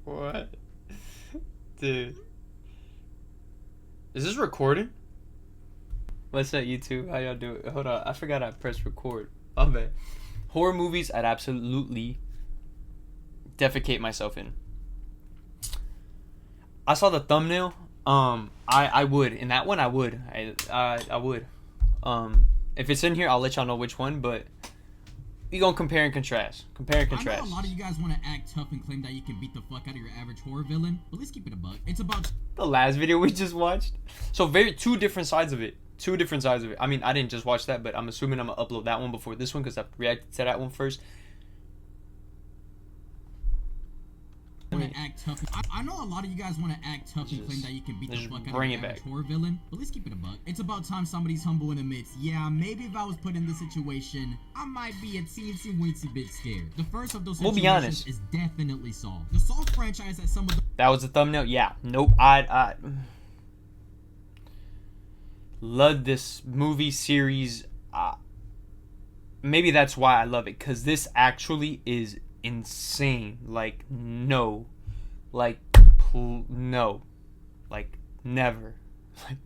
What? Dude. Is this recording? What's up, YouTube? How y'all doing? Hold on. I forgot I pressed record. Oh, man. Horror movies I'd absolutely defecate myself in. I saw the thumbnail. I would. In that one, I would. I would. If it's in here, I'll let y'all know which one, but we gonna compare and contrast. Compare and contrast. I know a lot of you guys want to act tough and claim that you can beat the fuck out of your average horror villain, but let's keep it a buck. It's about The last video we just watched. So two different sides of it. Two different sides of it. I mean, I didn't just watch that, but I'm assuming I'm gonna upload that one before this one because I've reacted to that one first. act tough. I know a lot of you guys want to act tough and claim that you can beat the fuck out of your average horror villain, but let's keep it a buck. It's about time somebody's humble and admits, yeah, maybe if I was put in this situation, I might be a teensy weensy bit scared. The first of those situations is definitely Saw. The Saw franchise has some of the— That was the thumbnail? Yeah. Nope. I love this movie series. Maybe that's why I love it, because this actually is insane. Like, no. Like, no. Like, never. Like,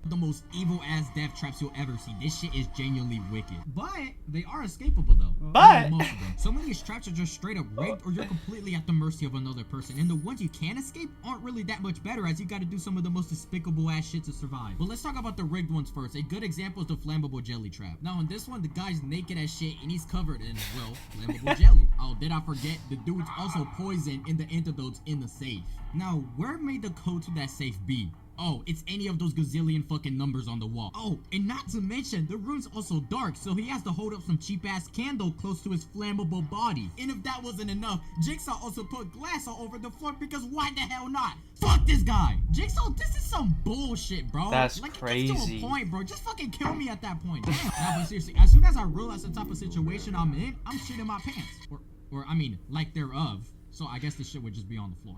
the most evil ass death traps you'll ever see. This shit is genuinely wicked. But they are escapable though. But most of them. Some of these traps are just straight up rigged, or you're completely at the mercy of another person. And the ones you can escape aren't really that much better, as you gotta do some of the most despicable ass shit to survive. But let's talk about the rigged ones first. A good example is the flammable jelly trap. Now in this one, the guy's naked as shit and he's covered in, well, flammable jelly. Oh, did I forget? The dude's also poisoned in the antidotes in the safe. Now, where may the code to that safe be? Oh, it's any of those gazillion fucking numbers on the wall. Oh, and not to mention, the room's also dark, so he has to hold up some cheap-ass candle close to his flammable body. And if that wasn't enough, Jigsaw also put glass all over the floor, because why the hell not? Fuck this guy! Jigsaw, this is some bullshit, bro. That's like, crazy. It gets to a point, bro. Just fucking kill me at that point. Damn. Nah, but seriously, as soon as I realize the type of situation I'm in, I'm shitting my pants. Or I mean, like thereof. So I guess this shit would just be on the floor.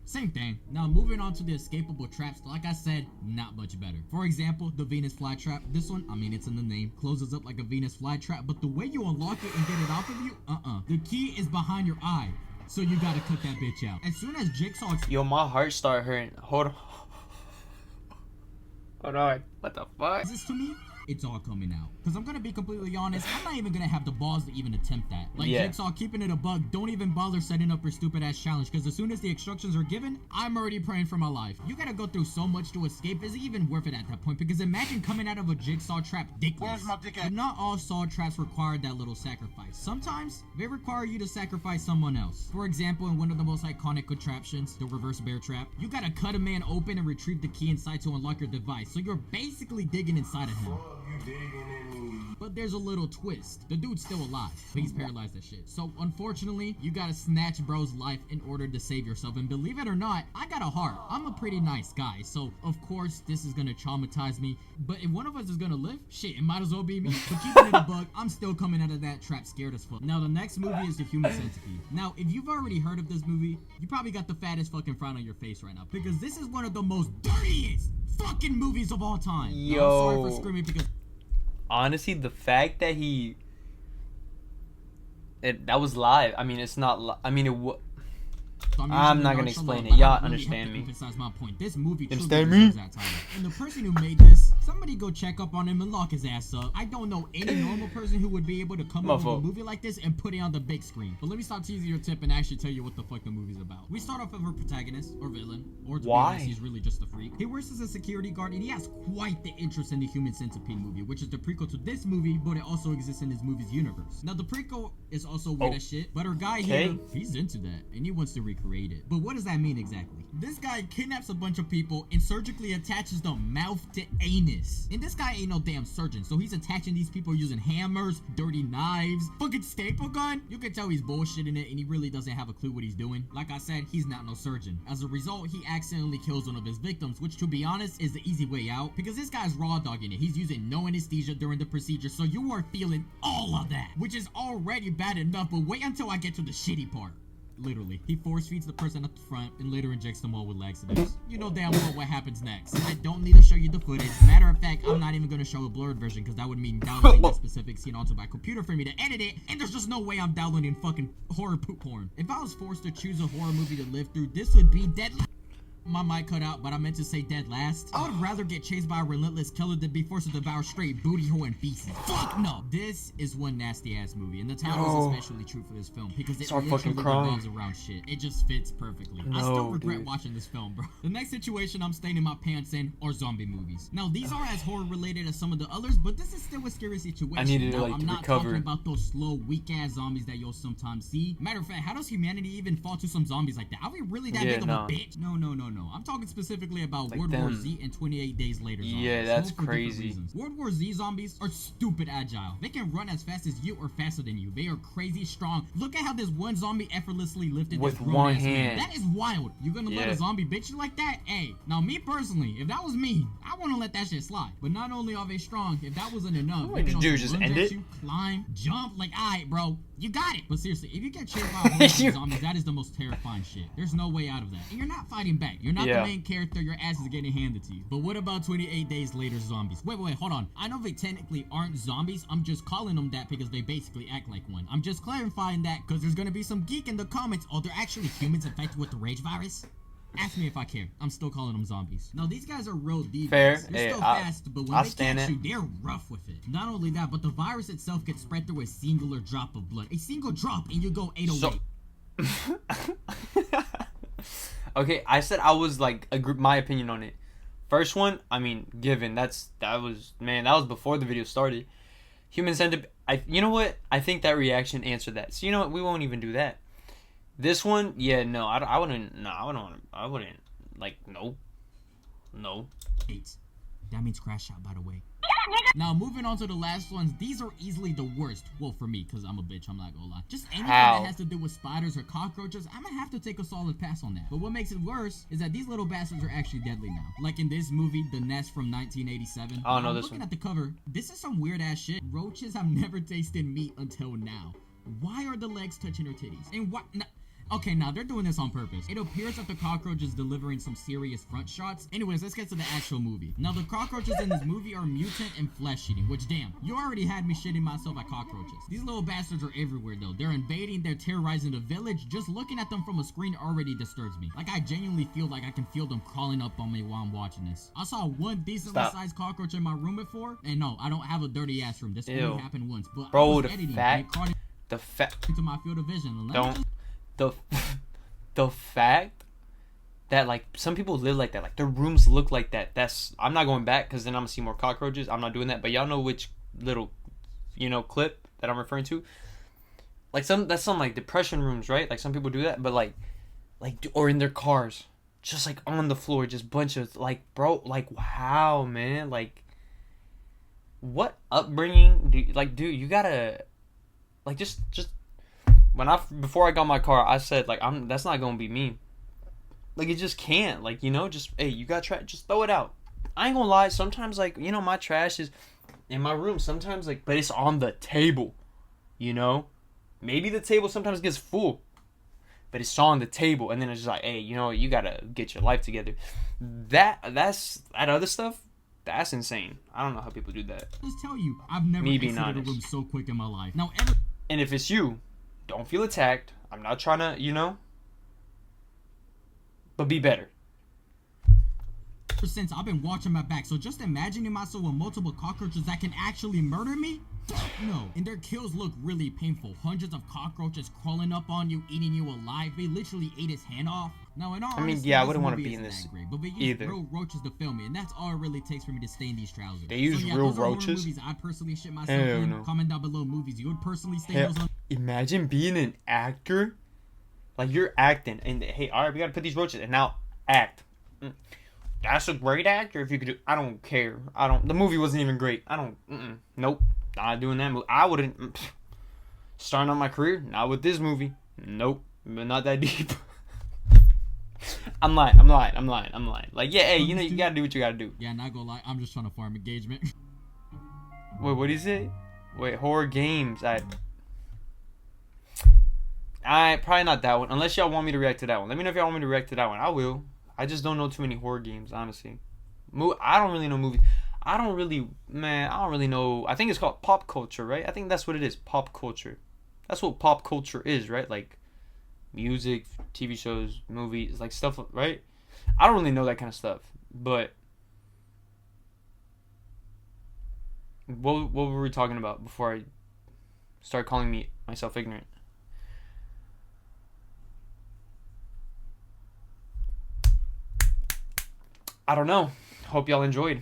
Same thing. Now moving on to the escapable traps, like I said, not much better. For example, the Venus flytrap. This one, I mean, it's in the name, closes up like a Venus flytrap, but the way you unlock it and get it off of you, the key is behind your eye, so you gotta cut that bitch out. As soon as Jigsaw— Yo, my heart started hurting. Hold on. Hold on. What the fuck? This to me, it's all coming out. Because I'm gonna be completely honest, I'm not even gonna have the balls to even attempt that. Like, Jigsaw, keeping it a bug, don't even bother setting up your stupid ass challenge, because as soon as the instructions are given, I'm already praying for my life. You gotta go through so much to escape. Is it even worth it at that point? Because imagine coming out of a Jigsaw trap dickless. Where's my dick at? But not all Saw traps require that little sacrifice. Sometimes they require you to sacrifice someone else. For example, in one of the most iconic contraptions, the reverse bear trap, you gotta cut a man open and retrieve the key inside to unlock your device. So you're basically digging inside of him. But there's a little twist. The dude's still alive, but he's paralyzed as shit. So unfortunately, you gotta snatch bro's life in order to save yourself. And believe it or not, I got a heart. I'm a pretty nice guy, so of course this is gonna traumatize me. But if one of us is gonna live, shit, it might as well be me. But keeping it a bug, I'm still coming out of that trap scared as fuck. Now the next movie is The Human Centipede. Now if you've already heard of this movie, you probably got the fattest fucking frown on your face right now, because this is one of the most dirtiest fucking movies of all time. Yo. Now, I'm sorry for screaming, because honestly, the fact that that was live. I mean, it's not. I mean, I'm not gonna explain it. Y'all understand me. Emphasize my point. This movie truly Understand me? deserves that title. And the person who made this, somebody go check up on him and lock his ass up. I don't know any normal person who would be able to come up with a movie like this and put it on the big screen. But let me stop teasing your tip and actually tell you what the fuck the movie's about. We start off with our protagonist, or villain, or to be honest, he's really just a freak. He works as a security guard, and he has quite the interest in the Human Centipede movie, which is the prequel to this movie, but it also exists in his movie's universe. Now the prequel is also weird as shit, but our guy here, he's into that, and he wants to recreate it. But what does that mean exactly? This guy kidnaps a bunch of people and surgically attaches the mouth to anus. And this guy ain't no damn surgeon, so he's attaching these people using hammers, dirty knives, fucking staple gun. You can tell he's bullshitting it, and he really doesn't have a clue what he's doing. Like I said, he's not no surgeon. As a result, he accidentally kills one of his victims, which to be honest is the easy way out, because this guy's raw dogging it. He's using no anesthesia during the procedure, so you are feeling all of that, which is already bad enough, but wait until I get to the shitty part. Literally. He force feeds the person at the front and later injects them all with laxatives. You know damn well what happens next. I don't need to show you the footage. Matter of fact, I'm not even gonna show a blurred version because that would mean downloading that specific scene onto my computer for me to edit it, and there's just no way I'm downloading fucking horror poop porn. If I was forced to choose a horror movie to live through, this would be Dead. My mic cut out, but I meant to say dead last. I would rather get chased by a relentless killer than be forced to devour straight booty hole and feces. Fuck no! This is one nasty ass movie, and the title is especially true for this film because it literally revolves around shit. It just fits perfectly. I still regret watching this film, bro. The next situation I'm staining my pants in are zombie movies. Now these are as horror related as some of the others, but this is still a scary situation. I needed now, like I'm to not recover. talking about those slow, weak ass zombies that you'll sometimes see. Matter of fact, how does humanity even fall to some zombies like that? Are we really that big of a bitch? No. I'm talking specifically about like World War Z and 28 Days Later zombies. Yeah, that's crazy. World War Z zombies are stupid agile. They can run as fast as you or faster than you. They are crazy strong. Look at how this one zombie effortlessly lifted with this one man. hand. That is wild. You're gonna let a zombie bitch you like that? Hey, now me personally, if that was me, I wanna let that shit slide. But not only are they strong, if that wasn't enough, what did you do? Just end it? You, climb, jump, like, alright, bro, you got it. But seriously, if you get chased by a zombies, that is the most terrifying shit. There's no way out of that. And you're not fighting back. You're not the main character. Your ass is getting handed to you. But what about 28 Days Later zombies? Wait, hold on. I know they technically aren't zombies. I'm just calling them that because they basically act like one. I'm just clarifying that because there's gonna be some geek in the comments. Oh, they're actually humans infected with the rage virus? Ask me if I care. I'm still calling them zombies. Now, these guys are real divas. Fair. They're still fast, but when they catch you, they're rough with it. Not only that, but the virus itself gets spread through a singular drop of blood. A single drop, and you go 808. Okay, I said I was like my opinion on it. First one, I mean, given that was before the video started. Human Centipede. You know what? I think that reaction answered that. So you know what? We won't even do that. This one, yeah, no, I wouldn't. No, I wouldn't. Like, no. That means crash out, by the way. Now, moving on to the last ones, these are easily the worst. Well, for me, because I'm a bitch, I'm not gonna lie. Just anything that has to do with spiders or cockroaches, I'm gonna have to take a solid pass on that. But what makes it worse is that these little bastards are actually deadly now. Like in this movie, The Nest from 1987. Oh, no, this looking one. At the cover, this is some weird ass shit. Roaches have never tasted meat until now. Why are the legs touching her titties? And what? Okay, now they're doing this on purpose. It appears that the cockroach is delivering some serious front shots. Anyways, let's get to the actual movie. Now, the cockroaches in this movie are mutant and flesh-eating, which, damn, you already had me shitting myself at cockroaches. These little bastards are everywhere, though. They're invading, they're terrorizing the village. Just looking at them from a screen already disturbs me. Like, I genuinely feel like I can feel them crawling up on me while I'm watching this. I saw one decently sized cockroach in my room before, and no, I don't have a dirty ass room. This only happened once, but bro, I was editing, and it crawled into my field of vision. The fact that like some people live like that, like their rooms look like that. I'm not going back because then I'm gonna see more cockroaches. I'm not doing that. But y'all know which little, clip that I'm referring to. Like that's some like depression rooms, right? Like some people do that, but like or in their cars, just like on the floor, just bunch of like, bro, like wow, man, like what upbringing do dude, you gotta like just. Before I got my car, I said like that's not gonna be me. Like it just can't. Like just hey, you got trash, just throw it out. I ain't gonna lie. Sometimes like my trash is in my room. Sometimes like, but it's on the table. Maybe the table sometimes gets full, but it's on the table, and then it's just like hey, you gotta get your life together. That's that other stuff. That's insane. I don't know how people do that. Just tell you, I've never exited a room so quick in my life. Now and if it's you. Don't feel attacked. I'm not trying to, but be better. Since I've been watching my back, so just imagining myself with multiple cockroaches that can actually murder me? No. And their kills look really painful. Hundreds of cockroaches crawling up on you, eating you alive. They literally ate his hand off. Now, in all honesty, I wouldn't want to be in this great, but they use real roaches to film it, and that's all it really takes for me to stain these trousers. They use real roaches? Movies I'd personally shit myself in. No. Comment down below movies you would personally stain those on. Imagine being an actor. Like, you're acting, and hey, all right, we got to put these roaches, and now act. That's a great actor if you could do. I don't care. The movie wasn't even great. Nope. Not doing that movie. I wouldn't. Starting on my career, not with this movie. Nope. But not that deep. I'm lying. Like, yeah, hey, you gotta do what you gotta do. Yeah, not gonna lie, I'm just trying to farm engagement. Wait, what is it? Wait, horror games. I probably not that one. Unless y'all want me to react to that one. Let me know if y'all want me to react to that one. I will. I just don't know too many horror games, honestly. I don't really know movies. I don't really, man. I don't really know. I think it's called pop culture, right? I think that's what it is. Pop culture. That's what pop culture is, right? Like music, TV shows, movies, like stuff, right? I don't really know that kind of stuff. But what were we talking about before I start calling myself ignorant? I don't know. Hope y'all enjoyed.